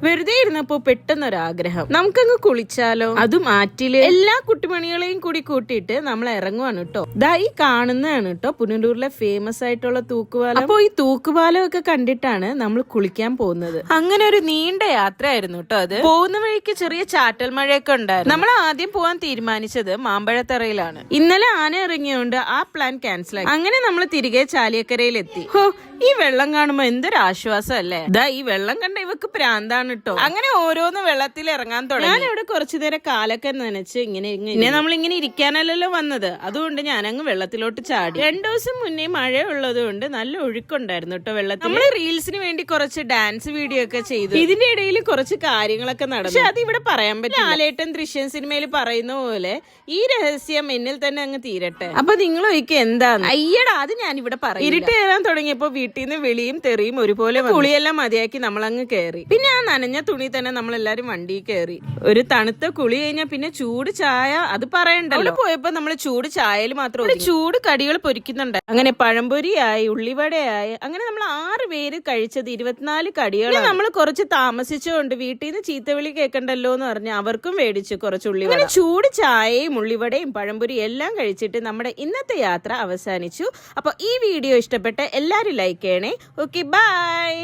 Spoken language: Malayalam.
വെറുതെ ഇരുന്നപ്പോ പെട്ടെന്നൊരാഗ്രഹം, നമുക്കങ്ങ് കുളിച്ചാലോ? അതും ആറ്റില്. എല്ലാ കുട്ടിമണികളെയും കൂടി കൂട്ടിയിട്ട് നമ്മൾ ഇറങ്ങുവാണ് കേട്ടോ. ദാ ഈ കാണുന്നതാണ് കേട്ടോ പുനലൂരിലെ ഫേമസ് ആയിട്ടുള്ള തൂക്കുപാലം. അപ്പൊ ഈ തൂക്കുപാലം ഒക്കെ കണ്ടിട്ടാണ് നമ്മൾ കുളിക്കാൻ പോകുന്നത്. അങ്ങനെ ഒരു നീണ്ട യാത്രയായിരുന്നു കേട്ടോ അത്. പോകുന്ന വഴിക്ക് ചെറിയ ചാറ്റൽ മഴയൊക്കെ ഉണ്ടായിരുന്നു. നമ്മൾ ആദ്യം പോകാൻ തീരുമാനിച്ചത് മാമ്പഴത്തറയിലാണ്. ഇന്നലെ ആന ഇറങ്ങിയോണ്ട് ആ പ്ലാൻ ക്യാൻസൽ ആയി. അങ്ങനെ നമ്മൾ തിരികെ ചാലിയക്കരയിലെത്തി. ഹോ, ഈ വെള്ളം കാണുമ്പോ എന്തൊരു ആശ്വാസം അല്ലേ. ദാ ഈ വെള്ളം കണ്ട ഇവക്ക് പ്രാന്താണ് കേട്ടോ. അങ്ങനെ ഓരോന്ന് വെള്ളത്തിൽ ഇറങ്ങാൻ തുടങ്ങി. ഞാൻ ഇവിടെ കുറച്ചു നേരം കാലൊക്കെ നനച്ച് ഇങ്ങനെ നമ്മളിങ്ങനെ ഇരിക്കാനല്ലല്ലോ വന്നത്, അതുകൊണ്ട് ഞാൻ അങ്ങ് വെള്ളത്തിലോട്ട് ചാടി. 2 ദിവസം മുന്നേ മഴ ഉള്ളത് കൊണ്ട് നല്ല ഒഴുക്കുണ്ടായിരുന്നു കേട്ടോ വെള്ളത്തിൽ. നമ്മള് റീൽസിന് വേണ്ടി കുറച്ച് ഡാൻസ് വീഡിയോ ഒക്കെ ചെയ്തു. ഇതിന്റെ ഇടയിൽ കുറച്ച് കാര്യങ്ങളൊക്കെ നടന്നു. പക്ഷെ അത് ഇവിടെ പറയാൻ പറ്റില്ല. ലാലേട്ടൻ ദൃശ്യം സിനിമയിൽ പറയുന്ന പോലെ ഈ രഹസ്യം എന്നിൽ തന്നെ അങ്ങ് തീരട്ടെ. അപ്പൊ നിങ്ങൾ ചോദിക്കുക എന്താണ്? അയ്യടാ, അത് ഞാൻ ഇവിടെ പറയും. ഇരുട്ട് കയറാൻ തുടങ്ങിയപ്പോ വീട്ടിൽ നിന്ന് വെളിയും തെറിയും ഒരുപോലെ. കുളിയെല്ലാം മതിയാക്കി നമ്മളങ്ങ് കയറി. പിന്നെ ആ നനഞ്ഞ തുണി തന്നെ നമ്മളെല്ലാരും വണ്ടിയിൽ കയറി. ഒരു തണുത്ത കുളി കഴിഞ്ഞാൽ പിന്നെ ചൂട് ചായ അത് പറയണ്ടല്ലോ. പോയപ്പോ നമ്മൾ ചൂട് ചായയിൽ മാത്രം ചൂട് കടികൾ പൊരിക്കുന്നുണ്ട്. അങ്ങനെ പഴംപൊരിയായി, ഉള്ളിവടയായി, അങ്ങനെ നമ്മൾ 6 പേര് കഴിച്ചത് 24 കടികൾ. നമ്മൾ കുറച്ച് താമസിച്ചുകൊണ്ട് വീട്ടിൽ നിന്ന് ചീത്തവിളി കേൾക്കണ്ടല്ലോ എന്ന് പറഞ്ഞ് അവർക്കും മേടിച്ചു കുറച്ച് ഉള്ളിവട. ചൂട് ചായയും ഉള്ളിവടയും പഴംപൊരിയും എല്ലാം കഴിച്ചിട്ട് നമ്മുടെ ഇന്നത്തെ യാത്ര അവസാനിച്ചു. അപ്പൊ ഈ വീഡിയോ ഇഷ്ടപ്പെട്ട എല്ലാരും ലൈക്ക് ചെയ്യണേ. Okay, by.